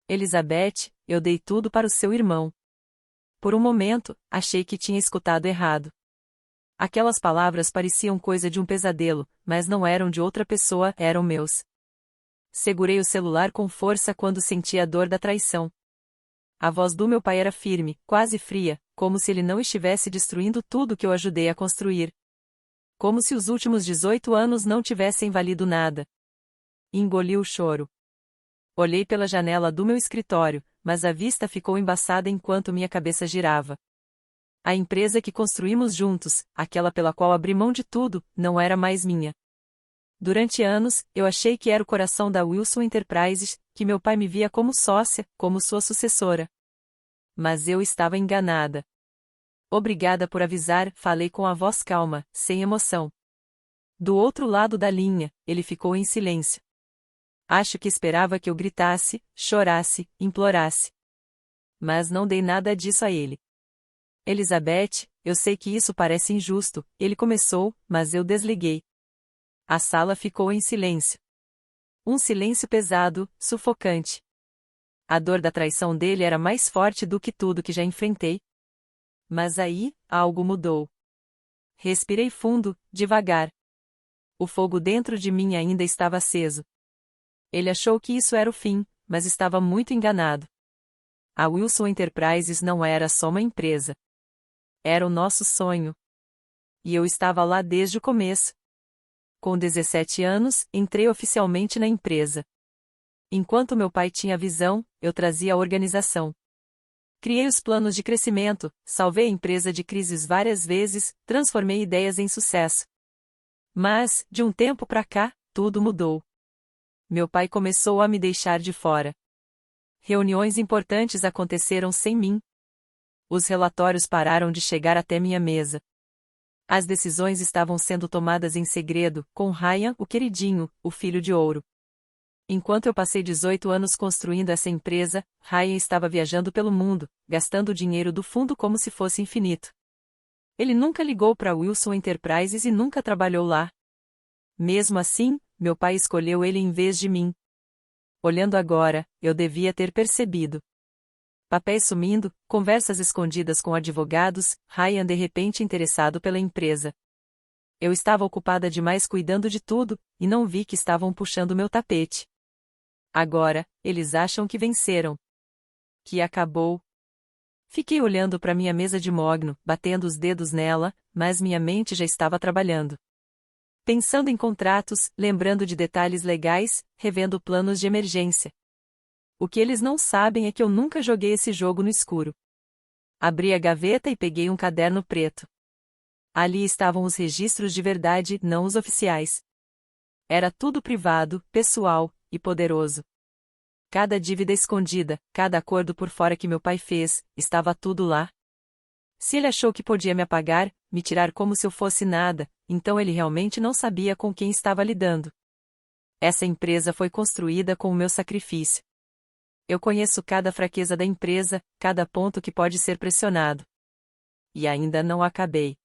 Elizabeth, eu dei tudo para o seu irmão. Por um momento, achei que tinha escutado errado. Aquelas palavras pareciam coisa de um pesadelo, mas não eram de outra pessoa, eram meus. Segurei o celular com força quando senti a dor da traição. A voz do meu pai era firme, quase fria, como se ele não estivesse destruindo tudo que eu ajudei a construir. Como se os últimos 18 anos não tivessem valido nada. Engoli o choro. Olhei pela janela do meu escritório, mas a vista ficou embaçada enquanto minha cabeça girava. A empresa que construímos juntos, aquela pela qual abri mão de tudo, não era mais minha. Durante anos, eu achei que era o coração da Wilson Enterprises, que meu pai me via como sócia, como sua sucessora. Mas eu estava enganada. Obrigada por avisar, falei com a voz calma, sem emoção. Do outro lado da linha, ele ficou em silêncio. Acho que esperava que eu gritasse, chorasse, implorasse. Mas não dei nada disso a ele. Elizabeth, eu sei que isso parece injusto, ele começou, mas eu desliguei. A sala ficou em silêncio. Um silêncio pesado, sufocante. A dor da traição dele era mais forte do que tudo que já enfrentei. Mas aí, algo mudou. Respirei fundo, devagar. O fogo dentro de mim ainda estava aceso. Ele achou que isso era o fim, mas estava muito enganado. A Wilson Enterprises não era só uma empresa. Era o nosso sonho. E eu estava lá desde o começo. Com 17 anos, entrei oficialmente na empresa. Enquanto meu pai tinha a visão, eu trazia a organização. Criei os planos de crescimento, salvei a empresa de crises várias vezes, transformei ideias em sucesso. Mas, de um tempo para cá, tudo mudou. Meu pai começou a me deixar de fora. Reuniões importantes aconteceram sem mim. Os relatórios pararam de chegar até minha mesa. As decisões estavam sendo tomadas em segredo, com Ryan, o queridinho, o filho de ouro. Enquanto eu passei 18 anos construindo essa empresa, Ryan estava viajando pelo mundo, gastando o dinheiro do fundo como se fosse infinito. Ele nunca ligou para Wilson Enterprises e nunca trabalhou lá. Mesmo assim, meu pai escolheu ele em vez de mim. Olhando agora, eu devia ter percebido. Papéis sumindo, conversas escondidas com advogados, Ryan de repente interessado pela empresa. Eu estava ocupada demais cuidando de tudo, e não vi que estavam puxando meu tapete. Agora, eles acham que venceram. Que acabou. Fiquei olhando para minha mesa de mogno, batendo os dedos nela, mas minha mente já estava trabalhando. Pensando em contratos, lembrando de detalhes legais, revendo planos de emergência. O que eles não sabem é que eu nunca joguei esse jogo no escuro. Abri a gaveta e peguei um caderno preto. Ali estavam os registros de verdade, não os oficiais. Era tudo privado, pessoal e poderoso. Cada dívida escondida, cada acordo por fora que meu pai fez, estava tudo lá. Se ele achou que podia me apagar, me tirar como se eu fosse nada, então ele realmente não sabia com quem estava lidando. Essa empresa foi construída com o meu sacrifício. Eu conheço cada fraqueza da empresa, cada ponto que pode ser pressionado. E ainda não acabei.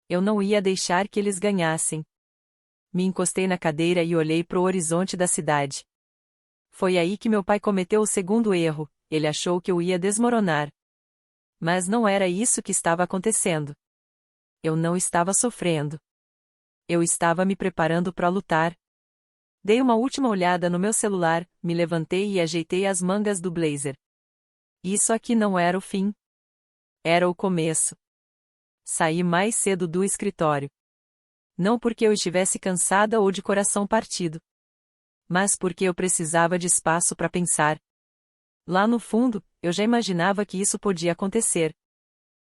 Eu não ia deixar que eles ganhassem. Me encostei na cadeira e olhei para o horizonte da cidade. Foi aí que meu pai cometeu o segundo erro, ele achou que eu ia desmoronar. Mas não era isso que estava acontecendo. Eu não estava sofrendo. Eu estava me preparando para lutar. Dei uma última olhada no meu celular, me levantei e ajeitei as mangas do blazer. Isso aqui não era o fim. Era o começo. Saí mais cedo do escritório. Não porque eu estivesse cansada ou de coração partido. Mas porque eu precisava de espaço para pensar. Lá no fundo, eu já imaginava que isso podia acontecer.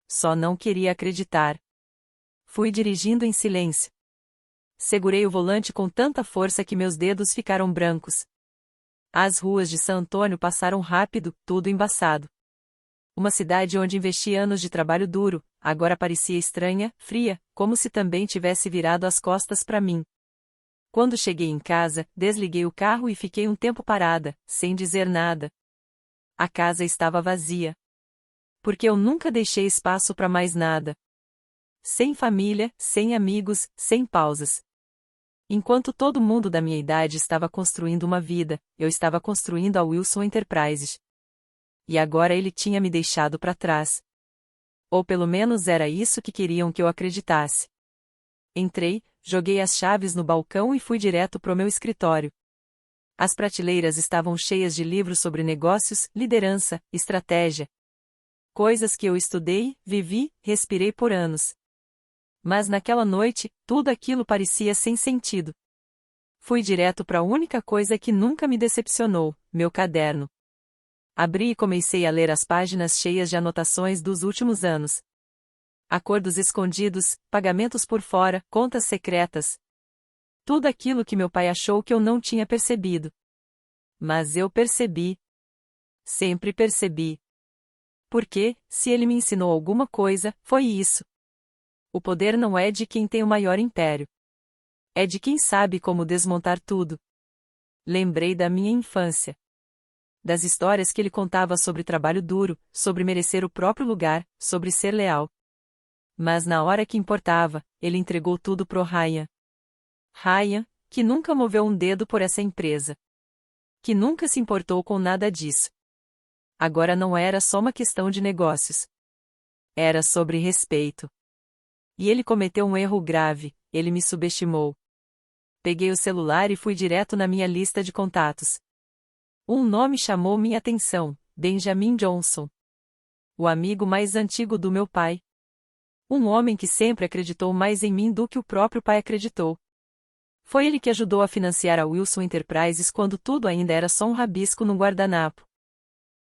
Só não queria acreditar. Fui dirigindo em silêncio. Segurei o volante com tanta força que meus dedos ficaram brancos. As ruas de San Antônio passaram rápido, tudo embaçado. Uma cidade onde investi anos de trabalho duro, agora parecia estranha, fria, como se também tivesse virado as costas para mim. Quando cheguei em casa, desliguei o carro e fiquei um tempo parada, sem dizer nada. A casa estava vazia. Porque eu nunca deixei espaço para mais nada. Sem família, sem amigos, sem pausas. Enquanto todo mundo da minha idade estava construindo uma vida, eu estava construindo a Wilson Enterprises. E agora ele tinha me deixado para trás. Ou pelo menos era isso que queriam que eu acreditasse. Entrei, joguei as chaves no balcão e fui direto pro meu escritório. As prateleiras estavam cheias de livros sobre negócios, liderança, estratégia. Coisas que eu estudei, vivi, respirei por anos. Mas naquela noite, tudo aquilo parecia sem sentido. Fui direto para a única coisa que nunca me decepcionou, meu caderno. Abri e comecei a ler as páginas cheias de anotações dos últimos anos. Acordos escondidos, pagamentos por fora, contas secretas. Tudo aquilo que meu pai achou que eu não tinha percebido. Mas eu percebi. Sempre percebi. Porque, se ele me ensinou alguma coisa, foi isso. O poder não é de quem tem o maior império. É de quem sabe como desmontar tudo. Lembrei da minha infância. Das histórias que ele contava sobre trabalho duro, sobre merecer o próprio lugar, sobre ser leal. Mas na hora que importava, ele entregou tudo pro Ryan. Ryan, que nunca moveu um dedo por essa empresa. Que nunca se importou com nada disso. Agora não era só uma questão de negócios. Era sobre respeito. E ele cometeu um erro grave, ele me subestimou. Peguei o celular e fui direto na minha lista de contatos. Um nome chamou minha atenção, Benjamin Johnson. O amigo mais antigo do meu pai. Um homem que sempre acreditou mais em mim do que o próprio pai acreditou. Foi ele que ajudou a financiar a Wilson Enterprises quando tudo ainda era só um rabisco no guardanapo.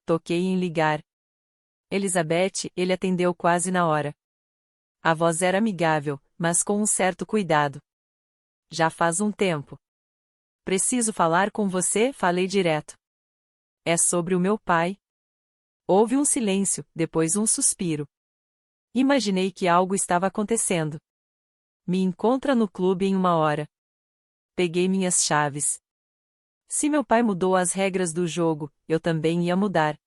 Toquei em ligar. Elizabeth, ele atendeu quase na hora. A voz era amigável, mas com um certo cuidado. Já faz um tempo. Preciso falar com você, falei direto. É sobre o meu pai. Houve um silêncio, depois um suspiro. Imaginei que algo estava acontecendo. Me encontra no clube em 1 hora. Peguei minhas chaves. Se meu pai mudou as regras do jogo, eu também ia mudar.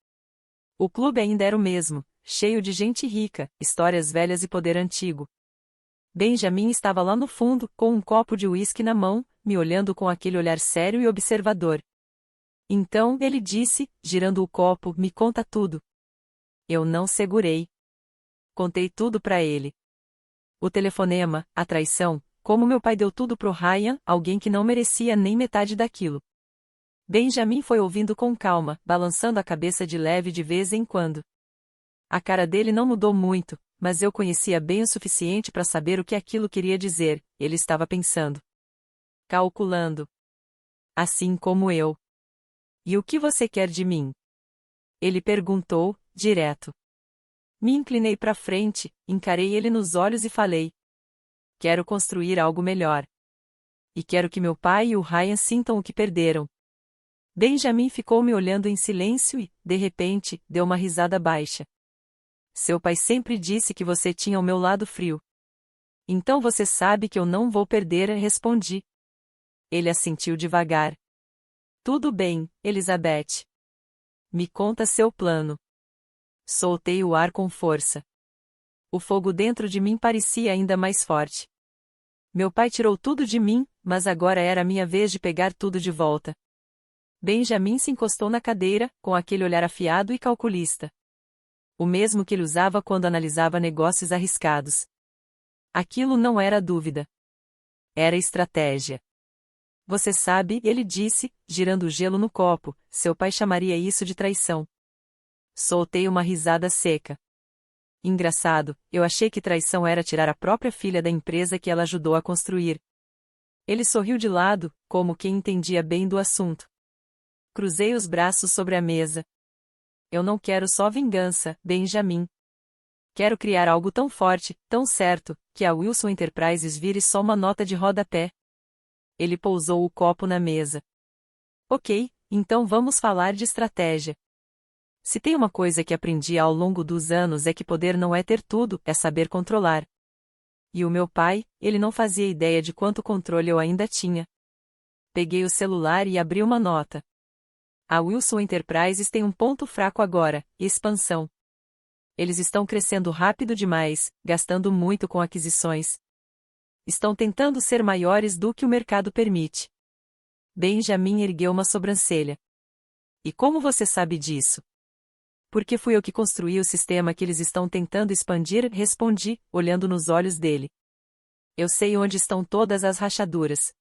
O clube ainda era o mesmo, cheio de gente rica, histórias velhas e poder antigo. Benjamin estava lá no fundo, com um copo de uísque na mão, me olhando com aquele olhar sério e observador. Então, ele disse, girando o copo, me conta tudo. Eu não segurei. Contei tudo para ele. O telefonema, a traição, como meu pai deu tudo pro Ryan, alguém que não merecia nem metade daquilo. Benjamin foi ouvindo com calma, balançando a cabeça de leve de vez em quando. A cara dele não mudou muito, mas eu conhecia bem o suficiente para saber o que aquilo queria dizer, ele estava pensando. Calculando. Assim como eu. E o que você quer de mim? Ele perguntou, direto. Me inclinei para frente, encarei ele nos olhos e falei. Quero construir algo melhor. E quero que meu pai e o Ryan sintam o que perderam. Benjamin ficou me olhando em silêncio e, de repente, deu uma risada baixa. Seu pai sempre disse que você tinha o meu lado frio. Então você sabe que eu não vou perder, respondi. Ele assentiu devagar. Tudo bem, Elizabeth. Me conta seu plano. Soltei o ar com força. O fogo dentro de mim parecia ainda mais forte. Meu pai tirou tudo de mim, mas agora era minha vez de pegar tudo de volta. Benjamin se encostou na cadeira, com aquele olhar afiado e calculista. O mesmo que ele usava quando analisava negócios arriscados. Aquilo não era dúvida. Era estratégia. Você sabe, ele disse, girando o gelo no copo, seu pai chamaria isso de traição. Soltei uma risada seca. Engraçado, eu achei que traição era tirar a própria filha da empresa que ela ajudou a construir. Ele sorriu de lado, como quem entendia bem do assunto. Cruzei os braços sobre a mesa. Eu não quero só vingança, Benjamin. Quero criar algo tão forte, tão certo, que a Wilson Enterprises vire só uma nota de rodapé. Ele pousou o copo na mesa. Ok, então vamos falar de estratégia. Se tem uma coisa que aprendi ao longo dos anos é que poder não é ter tudo, é saber controlar. E o meu pai, ele não fazia ideia de quanto controle eu ainda tinha. Peguei o celular e abri uma nota. A Wilson Enterprises tem um ponto fraco agora, expansão. Eles estão crescendo rápido demais, gastando muito com aquisições. Estão tentando ser maiores do que o mercado permite. Benjamin ergueu uma sobrancelha. E como você sabe disso? Porque fui eu que construí o sistema que eles estão tentando expandir, respondi, olhando nos olhos dele. Eu sei onde estão todas as rachaduras.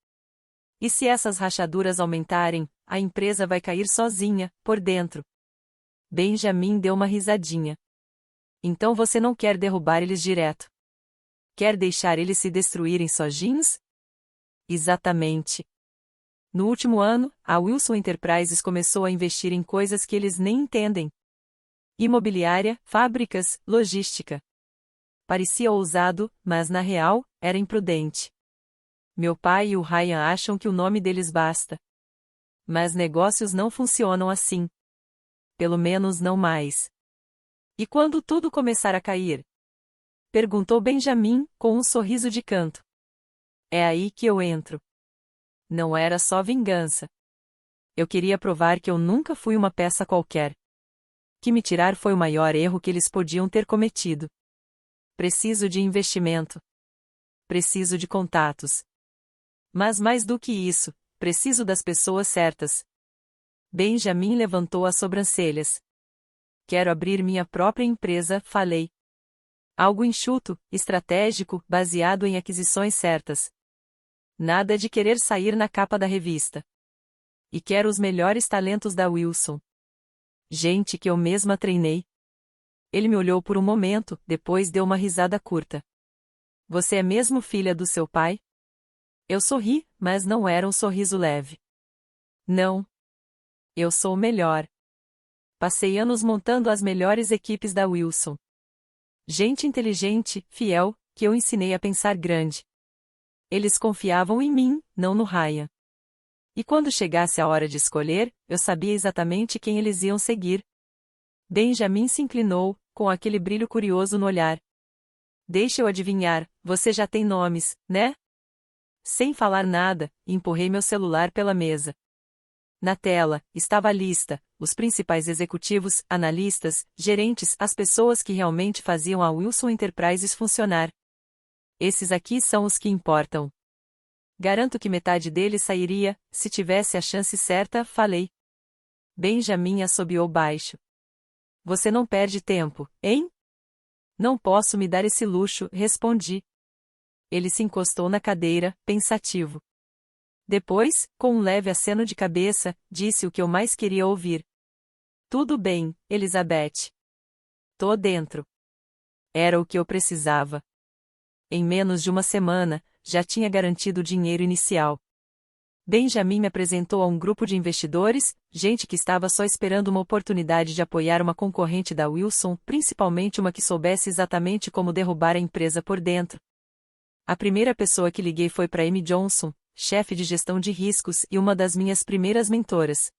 E se essas rachaduras aumentarem, a empresa vai cair sozinha, por dentro. Benjamin deu uma risadinha. Então você não quer derrubar eles direto. Quer deixar eles se destruírem sozinhos? Exatamente. No último ano, a Wilson Enterprises começou a investir em coisas que eles nem entendem. Imobiliária, fábricas, logística. Parecia ousado, mas na real, era imprudente. Meu pai e o Ryan acham que o nome deles basta. Mas negócios não funcionam assim. Pelo menos não mais. E quando tudo começar a cair? Perguntou Benjamin, com um sorriso de canto. É aí que eu entro. Não era só vingança. Eu queria provar que eu nunca fui uma peça qualquer. Que me tirar foi o maior erro que eles podiam ter cometido. Preciso de investimento. Preciso de contatos. Mas mais do que isso, preciso das pessoas certas. Benjamin levantou as sobrancelhas. Quero abrir minha própria empresa, falei. Algo enxuto, estratégico, baseado em aquisições certas. Nada de querer sair na capa da revista. E quero os melhores talentos da Wilson. Gente que eu mesma treinei. Ele me olhou por um momento, depois deu uma risada curta. Você é mesmo filha do seu pai? Eu sorri, mas não era um sorriso leve. Não. Eu sou o melhor. Passei anos montando as melhores equipes da Wilson. Gente inteligente, fiel, que eu ensinei a pensar grande. Eles confiavam em mim, não no Ryan. E quando chegasse a hora de escolher, eu sabia exatamente quem eles iam seguir. Benjamin se inclinou, com aquele brilho curioso no olhar. Deixa eu adivinhar, você já tem nomes, né? Sem falar nada, empurrei meu celular pela mesa. Na tela, estava a lista, os principais executivos, analistas, gerentes, as pessoas que realmente faziam a Wilson Enterprises funcionar. Esses aqui são os que importam. Garanto que metade deles sairia, se tivesse a chance certa, falei. Benjamin assobiou baixo. Você não perde tempo, hein? Não posso me dar esse luxo, respondi. Ele se encostou na cadeira, pensativo. Depois, com um leve aceno de cabeça, disse o que eu mais queria ouvir. Tudo bem, Elizabeth. Tô dentro. Era o que eu precisava. Em menos de uma semana, já tinha garantido o dinheiro inicial. Benjamin me apresentou a um grupo de investidores, gente que estava só esperando uma oportunidade de apoiar uma concorrente da Wilson, principalmente uma que soubesse exatamente como derrubar a empresa por dentro. A primeira pessoa que liguei foi para Amy Johnson, chefe de gestão de riscos e uma das minhas primeiras mentoras.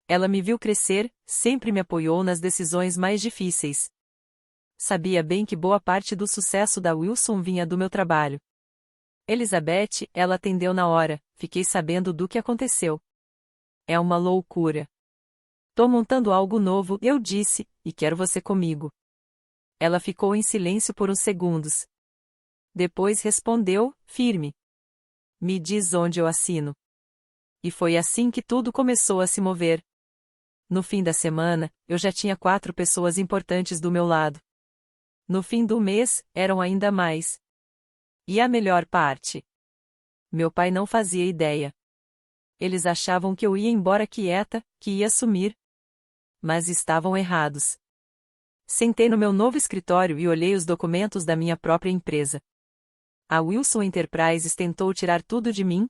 Ela me viu crescer, sempre me apoiou nas decisões mais difíceis. Sabia bem que boa parte do sucesso da Wilson vinha do meu trabalho. Elizabeth, ela atendeu na hora, fiquei sabendo do que aconteceu. É uma loucura. Tô montando algo novo, eu disse, e quero você comigo. Ela ficou em silêncio por uns segundos. Depois respondeu, firme. Me diz onde eu assino. E foi assim que tudo começou a se mover. No fim da semana, eu já tinha 4 pessoas importantes do meu lado. No fim do mês, eram ainda mais. E a melhor parte? Meu pai não fazia ideia. Eles achavam que eu ia embora quieta, que ia sumir. Mas estavam errados. Sentei no meu novo escritório e olhei os documentos da minha própria empresa. A Wilson Enterprises tentou tirar tudo de mim.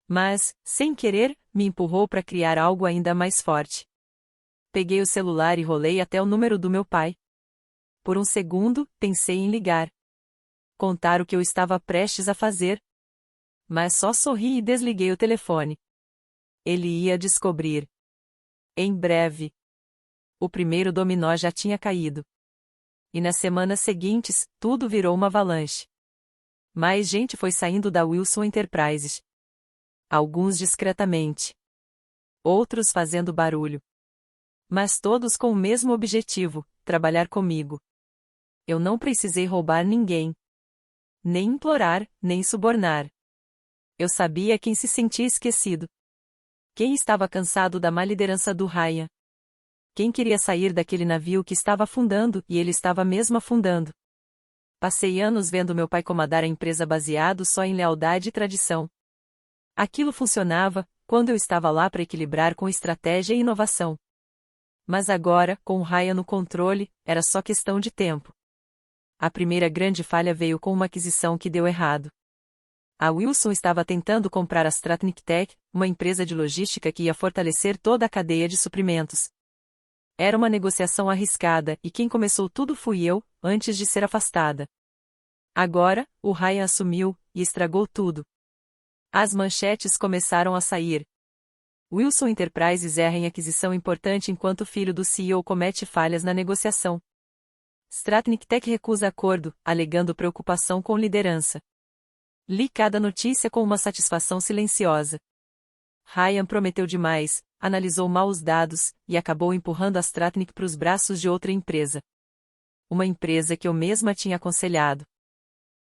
Mas, sem querer, me empurrou para criar algo ainda mais forte. Peguei o celular e rolei até o número do meu pai. Por um segundo, pensei em ligar. Contar o que eu estava prestes a fazer. Mas só sorri e desliguei o telefone. Ele ia descobrir. Em breve. O primeiro dominó já tinha caído. E nas semanas seguintes, tudo virou uma avalanche. Mais gente foi saindo da Wilson Enterprises. Alguns discretamente. Outros fazendo barulho. Mas todos com o mesmo objetivo, trabalhar comigo. Eu não precisei roubar ninguém. Nem implorar, nem subornar. Eu sabia quem se sentia esquecido. Quem estava cansado da má liderança do Ryan. Quem queria sair daquele navio que estava afundando, e ele estava mesmo afundando. Passei anos vendo meu pai comandar a empresa baseado só em lealdade e tradição. Aquilo funcionava, quando eu estava lá para equilibrar com estratégia e inovação. Mas agora, com o Ryan no controle, era só questão de tempo. A primeira grande falha veio com uma aquisição que deu errado. A Wilson estava tentando comprar a Stratnik Tech, uma empresa de logística que ia fortalecer toda a cadeia de suprimentos. Era uma negociação arriscada, e quem começou tudo fui eu, antes de ser afastada. Agora, o Ryan assumiu, e estragou tudo. As manchetes começaram a sair. Wilson Enterprises erra em aquisição importante enquanto o filho do CEO comete falhas na negociação. Stratnik Tech recusa acordo, alegando preocupação com liderança. Li cada notícia com uma satisfação silenciosa. Ryan prometeu demais, analisou mal os dados, e acabou empurrando a Stratnik para os braços de outra empresa. Uma empresa que eu mesma tinha aconselhado.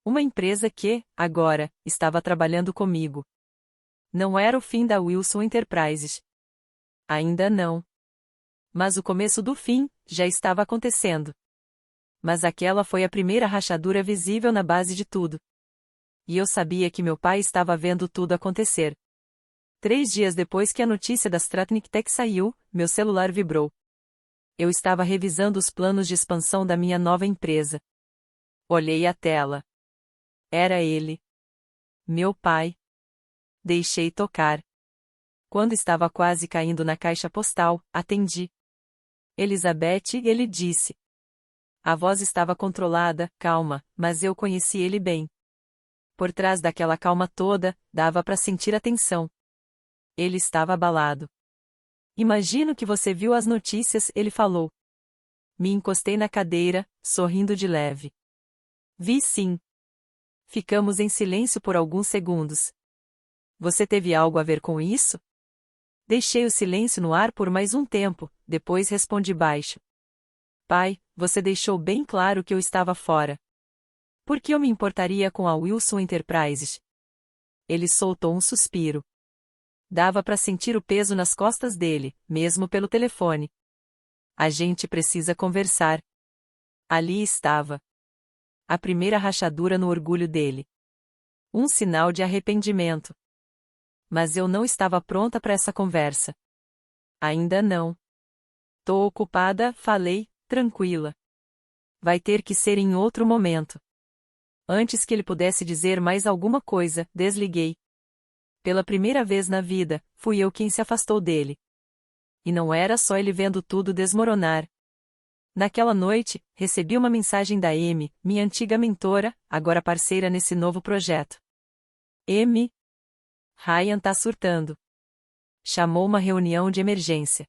Uma empresa que, agora, estava trabalhando comigo. Não era o fim da Wilson Enterprises. Ainda não. Mas o começo do fim, já estava acontecendo. Mas aquela foi a primeira rachadura visível na base de tudo. E eu sabia que meu pai estava vendo tudo acontecer. 3 dias depois que a notícia da Stratnik Tech saiu, meu celular vibrou. Eu estava revisando os planos de expansão da minha nova empresa. Olhei a tela. Era ele. Meu pai. Deixei tocar. Quando estava quase caindo na caixa postal, atendi. Elizabeth, ele disse. A voz estava controlada, calma, mas eu conheci ele bem. Por trás daquela calma toda, dava para sentir a tensão. Ele estava abalado. Imagino que você viu as notícias, ele falou. Me encostei na cadeira, sorrindo de leve. Vi sim. Ficamos em silêncio por alguns segundos. Você teve algo a ver com isso? Deixei o silêncio no ar por mais um tempo, depois respondi baixo. Pai, você deixou bem claro que eu estava fora. Por que eu me importaria com a Wilson Enterprises? Ele soltou um suspiro. Dava para sentir o peso nas costas dele, mesmo pelo telefone. A gente precisa conversar. Ali estava. A primeira rachadura no orgulho dele. Um sinal de arrependimento. Mas eu não estava pronta para essa conversa. Ainda não. Tô ocupada, falei, tranquila. Vai ter que ser em outro momento. Antes que ele pudesse dizer mais alguma coisa, desliguei. Pela primeira vez na vida, fui eu quem se afastou dele. E não era só ele vendo tudo desmoronar. Naquela noite, recebi uma mensagem da Amy, minha antiga mentora, agora parceira nesse novo projeto. Amy. Ryan tá surtando. Chamou uma reunião de emergência.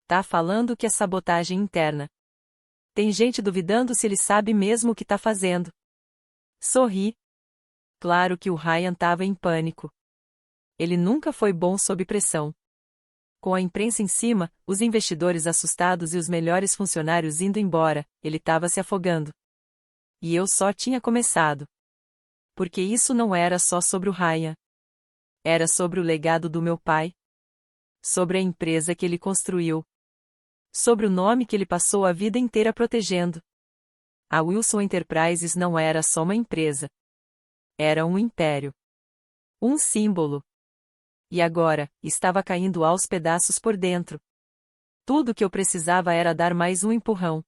Tá falando que é sabotagem interna. Tem gente duvidando se ele sabe mesmo o que tá fazendo. Sorri. Claro que o Ryan tava em pânico. Ele nunca foi bom sob pressão. Com a imprensa em cima, os investidores assustados e os melhores funcionários indo embora, ele estava se afogando. E eu só tinha começado. Porque isso não era só sobre o Ryan. Era sobre o legado do meu pai. Sobre a empresa que ele construiu. Sobre o nome que ele passou a vida inteira protegendo. A Wilson Enterprises não era só uma empresa. Era um império. Um símbolo. E agora, estava caindo aos pedaços por dentro. Tudo o que eu precisava era dar mais um empurrão.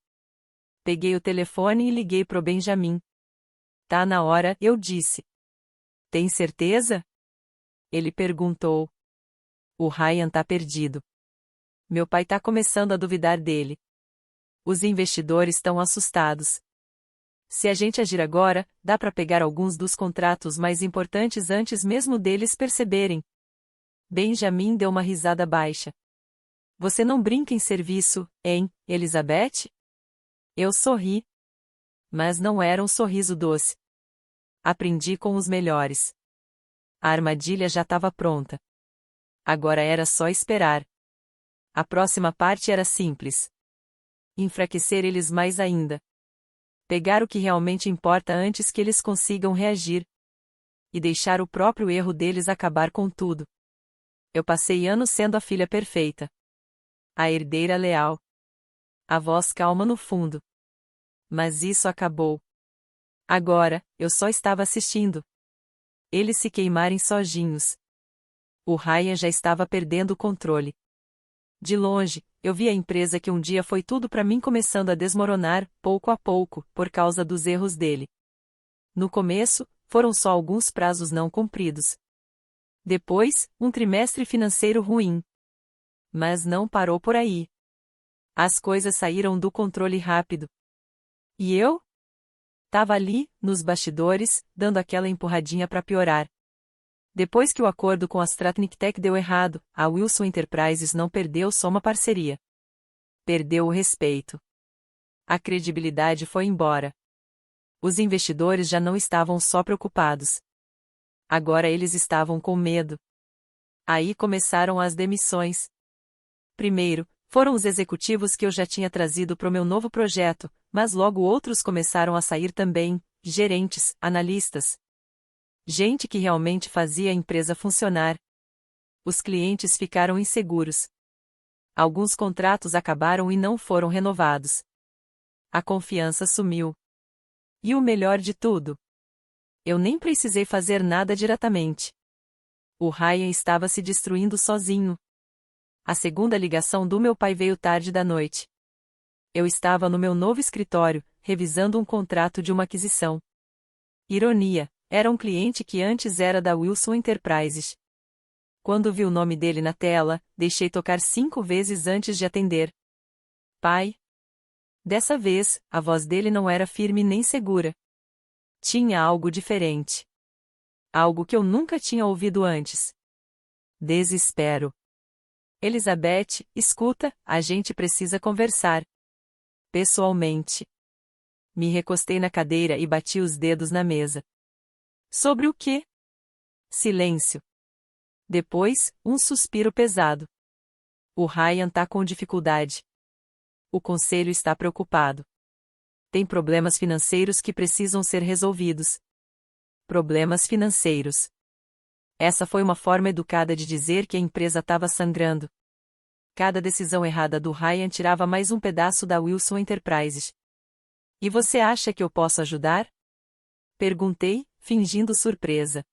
Peguei o telefone e liguei pro Benjamin. Tá na hora, eu disse. Tem certeza? Ele perguntou. O Ryan tá perdido. Meu pai tá começando a duvidar dele. Os investidores estão assustados. Se a gente agir agora, dá para pegar alguns dos contratos mais importantes antes mesmo deles perceberem. Benjamin deu uma risada baixa. Você não brinca em serviço, hein, Elizabeth? Eu sorri. Mas não era um sorriso doce. Aprendi com os melhores. A armadilha já estava pronta. Agora era só esperar. A próxima parte era simples. Enfraquecer eles mais ainda. Pegar o que realmente importa antes que eles consigam reagir. E deixar o próprio erro deles acabar com tudo. Eu passei anos sendo a filha perfeita. A herdeira leal. A voz calma no fundo. Mas isso acabou. Agora, eu só estava assistindo. Eles se queimarem sozinhos. O Ryan já estava perdendo o controle. De longe, eu vi a empresa que um dia foi tudo para mim começando a desmoronar, pouco a pouco, por causa dos erros dele. No começo, foram só alguns prazos não cumpridos. Depois, um trimestre financeiro ruim. Mas não parou por aí. As coisas saíram do controle rápido. E eu? Tava ali, nos bastidores, dando aquela empurradinha para piorar. Depois que o acordo com a Stratnik Tech deu errado, a Wilson Enterprises não perdeu só uma parceria. Perdeu o respeito. A credibilidade foi embora. Os investidores já não estavam só preocupados. Agora eles estavam com medo. Aí começaram as demissões. Primeiro, foram os executivos que eu já tinha trazido para o meu novo projeto, mas logo outros começaram a sair também, gerentes, analistas. Gente que realmente fazia a empresa funcionar. Os clientes ficaram inseguros. Alguns contratos acabaram e não foram renovados. A confiança sumiu. E o melhor de tudo? Eu nem precisei fazer nada diretamente. O Ryan estava se destruindo sozinho. A segunda ligação do meu pai veio tarde da noite. Eu estava no meu novo escritório, revisando um contrato de uma aquisição. Ironia, era um cliente que antes era da Wilson Enterprises. Quando vi o nome dele na tela, deixei tocar 5 vezes antes de atender. Pai? Dessa vez, a voz dele não era firme nem segura. Tinha algo diferente. Algo que eu nunca tinha ouvido antes. Desespero. Elizabeth, escuta, a gente precisa conversar. Pessoalmente. Me recostei na cadeira e bati os dedos na mesa. Sobre o quê? Silêncio. Depois, um suspiro pesado. O Ryan tá com dificuldade. O conselho está preocupado. Tem problemas financeiros que precisam ser resolvidos. Problemas financeiros. Essa foi uma forma educada de dizer que a empresa estava sangrando. Cada decisão errada do Ryan tirava mais um pedaço da Wilson Enterprises. E você acha que eu posso ajudar? Perguntei, fingindo surpresa.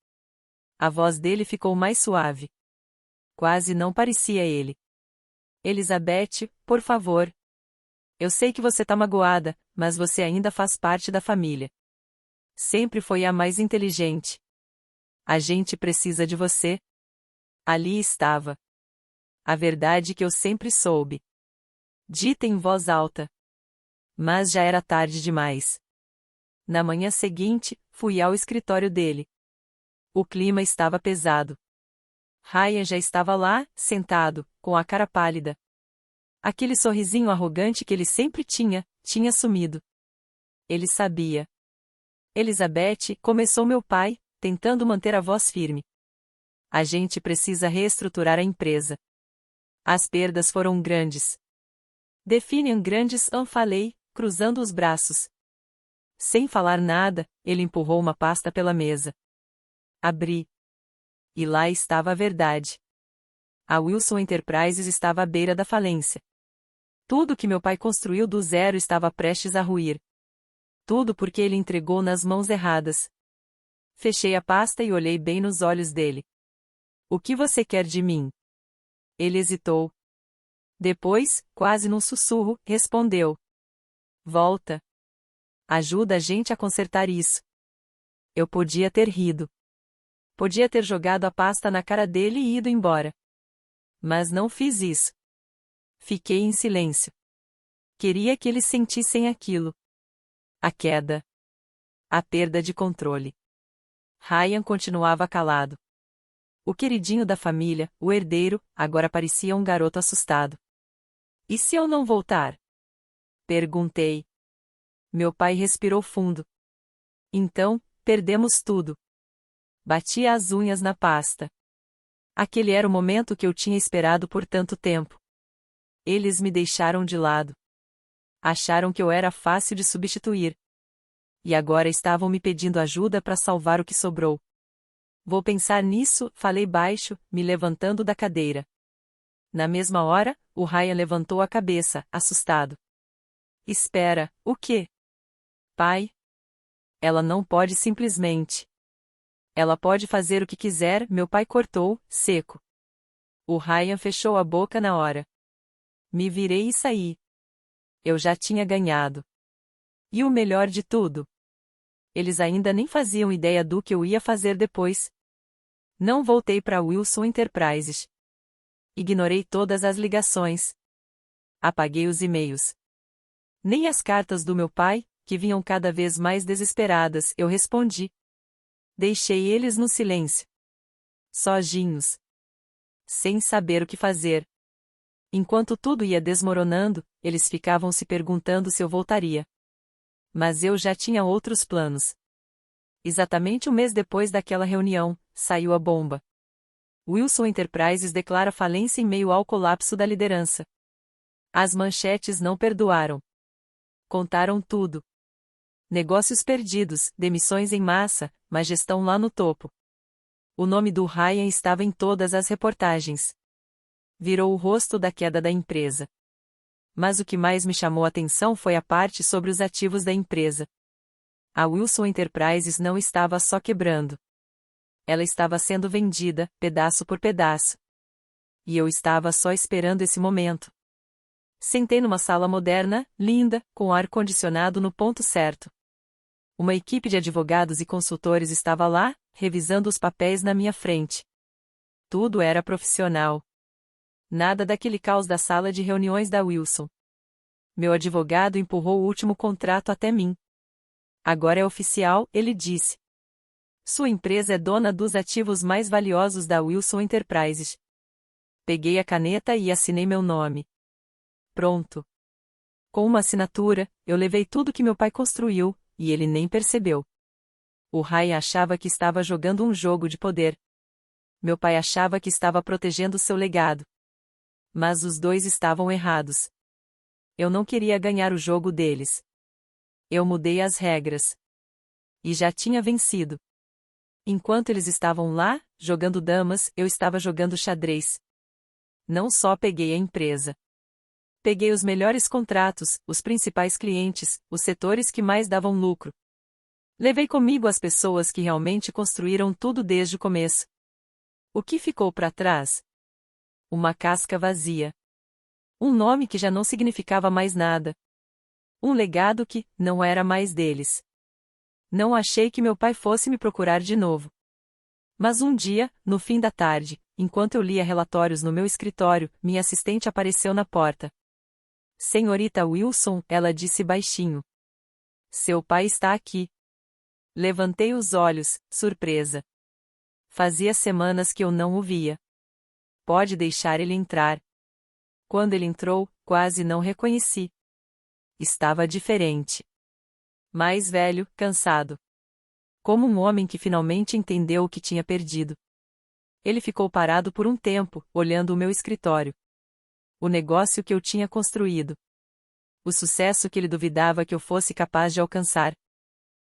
A voz dele ficou mais suave. Quase não parecia ele. Elizabeth, por favor. Eu sei que você tá magoada, mas você ainda faz parte da família. Sempre foi a mais inteligente. A gente precisa de você. Ali estava. A verdade que eu sempre soube. Dita em voz alta. Mas já era tarde demais. Na manhã seguinte, fui ao escritório dele. O clima estava pesado. Ryan já estava lá, sentado, com a cara pálida. Aquele sorrisinho arrogante que ele sempre tinha, tinha sumido. Ele sabia. Elizabeth, começou meu pai, tentando manter a voz firme. A gente precisa reestruturar a empresa. As perdas foram grandes. Definem grandes, falei, cruzando os braços. Sem falar nada, ele empurrou uma pasta pela mesa. Abri. E lá estava a verdade. A Wilson Enterprises estava à beira da falência. Tudo que meu pai construiu do zero estava prestes a ruir. Tudo porque ele entregou nas mãos erradas. Fechei a pasta e olhei bem nos olhos dele. O que você quer de mim? Ele hesitou. Depois, quase num sussurro, respondeu. Volta. Ajuda a gente a consertar isso. Eu podia ter rido. Podia ter jogado a pasta na cara dele e ido embora. Mas não fiz isso. Fiquei em silêncio. Queria que eles sentissem aquilo. A queda. A perda de controle. Ryan continuava calado. O queridinho da família, o herdeiro, agora parecia um garoto assustado. E se eu não voltar? Perguntei. Meu pai respirou fundo. Então, perdemos tudo. Bati as unhas na pasta. Aquele era o momento que eu tinha esperado por tanto tempo. Eles me deixaram de lado. Acharam que eu era fácil de substituir. E agora estavam me pedindo ajuda para salvar o que sobrou. Vou pensar nisso, falei baixo, me levantando da cadeira. Na mesma hora, o Ryan levantou a cabeça, assustado. Espera, o quê? Pai? Ela não pode simplesmente. Ela pode fazer o que quiser, meu pai cortou, seco. O Ryan fechou a boca na hora. Me virei e saí. Eu já tinha ganhado. E o melhor de tudo? Eles ainda nem faziam ideia do que eu ia fazer depois. Não voltei para Wilson Enterprises. Ignorei todas as ligações. Apaguei os e-mails. Nem as cartas do meu pai, que vinham cada vez mais desesperadas, eu respondi. Deixei eles no silêncio. Sozinhos. Sem saber o que fazer. Enquanto tudo ia desmoronando, eles ficavam se perguntando se eu voltaria. Mas eu já tinha outros planos. Exatamente um mês depois daquela reunião, saiu a bomba. Wilson Enterprises declara falência em meio ao colapso da liderança. As manchetes não perdoaram. Contaram tudo. Negócios perdidos, demissões em massa, má gestão lá no topo. O nome do Ryan estava em todas as reportagens. Virou o rosto da queda da empresa. Mas o que mais me chamou a atenção foi a parte sobre os ativos da empresa. A Wilson Enterprises não estava só quebrando. Ela estava sendo vendida, pedaço por pedaço. E eu estava só esperando esse momento. Sentei numa sala moderna, linda, com ar-condicionado no ponto certo. Uma equipe de advogados e consultores estava lá, revisando os papéis na minha frente. Tudo era profissional. Nada daquele caos da sala de reuniões da Wilson. Meu advogado empurrou o último contrato até mim. Agora é oficial, ele disse. Sua empresa é dona dos ativos mais valiosos da Wilson Enterprises. Peguei a caneta e assinei meu nome. Pronto. Com uma assinatura, eu levei tudo que meu pai construiu, e ele nem percebeu. O Ryan achava que estava jogando um jogo de poder. Meu pai achava que estava protegendo seu legado. Mas os dois estavam errados. Eu não queria ganhar o jogo deles. Eu mudei as regras. E já tinha vencido. Enquanto eles estavam lá, jogando damas, eu estava jogando xadrez. Não só peguei a empresa. Peguei os melhores contratos, os principais clientes, os setores que mais davam lucro. Levei comigo as pessoas que realmente construíram tudo desde o começo. O que ficou para trás? Uma casca vazia. Um nome que já não significava mais nada. Um legado que não era mais deles. Não achei que meu pai fosse me procurar de novo. Mas um dia, no fim da tarde, enquanto eu lia relatórios no meu escritório, minha assistente apareceu na porta. Senhorita Wilson, ela disse baixinho. Seu pai está aqui. Levantei os olhos, surpresa. Fazia semanas que eu não o via. Pode deixar ele entrar. Quando ele entrou, quase não reconheci. Estava diferente. Mais velho, cansado. Como um homem que finalmente entendeu o que tinha perdido. Ele ficou parado por um tempo, olhando o meu escritório. O negócio que eu tinha construído. O sucesso que ele duvidava que eu fosse capaz de alcançar.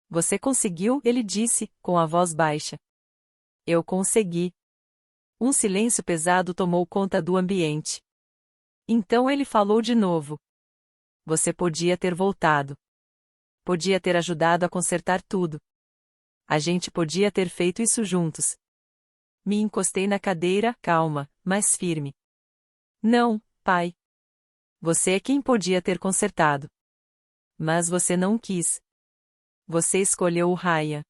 Você conseguiu, ele disse, com a voz baixa. Eu consegui. Um silêncio pesado tomou conta do ambiente. Então ele falou de novo. Você podia ter voltado. Podia ter ajudado a consertar tudo. A gente podia ter feito isso juntos. Me encostei na cadeira, calma, mas firme. Não, pai. Você é quem podia ter consertado. Mas você não quis. Você escolheu o Ryan.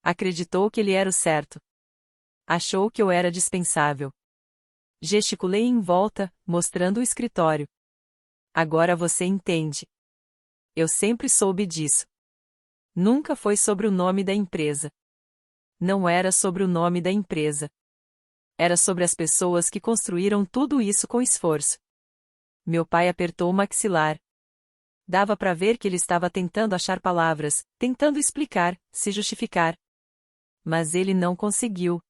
Acreditou que ele era o certo. Achou que eu era dispensável. Gesticulei em volta, mostrando o escritório. Agora você entende. Eu sempre soube disso. Nunca foi sobre o nome da empresa. Não era sobre o nome da empresa. Era sobre as pessoas que construíram tudo isso com esforço. Meu pai apertou o maxilar. Dava para ver que ele estava tentando achar palavras, tentando explicar, se justificar. Mas ele não conseguiu.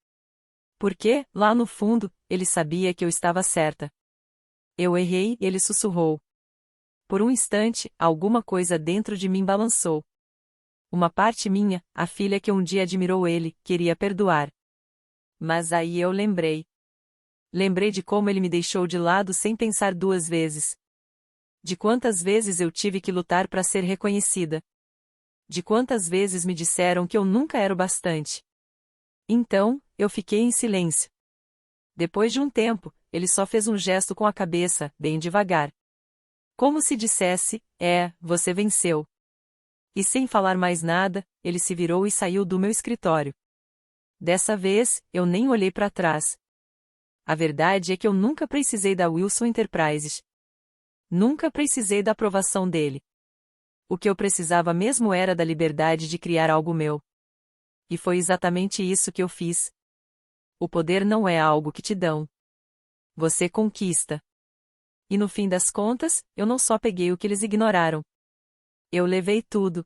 Porque, lá no fundo, ele sabia que eu estava certa. Eu errei, ele sussurrou. Por um instante, alguma coisa dentro de mim balançou. Uma parte minha, a filha que um dia admirou ele, queria perdoar. Mas aí eu lembrei. Lembrei de como ele me deixou de lado sem pensar duas vezes. De quantas vezes eu tive que lutar para ser reconhecida. De quantas vezes me disseram que eu nunca era o bastante. Então, eu fiquei em silêncio. Depois de um tempo, ele só fez um gesto com a cabeça, bem devagar. Como se dissesse, você venceu. E sem falar mais nada, ele se virou e saiu do meu escritório. Dessa vez, eu nem olhei para trás. A verdade é que eu nunca precisei da Wilson Enterprises. Nunca precisei da aprovação dele. O que eu precisava mesmo era da liberdade de criar algo meu. E foi exatamente isso que eu fiz. O poder não é algo que te dão. Você conquista. E no fim das contas, eu não só peguei o que eles ignoraram. Eu levei tudo.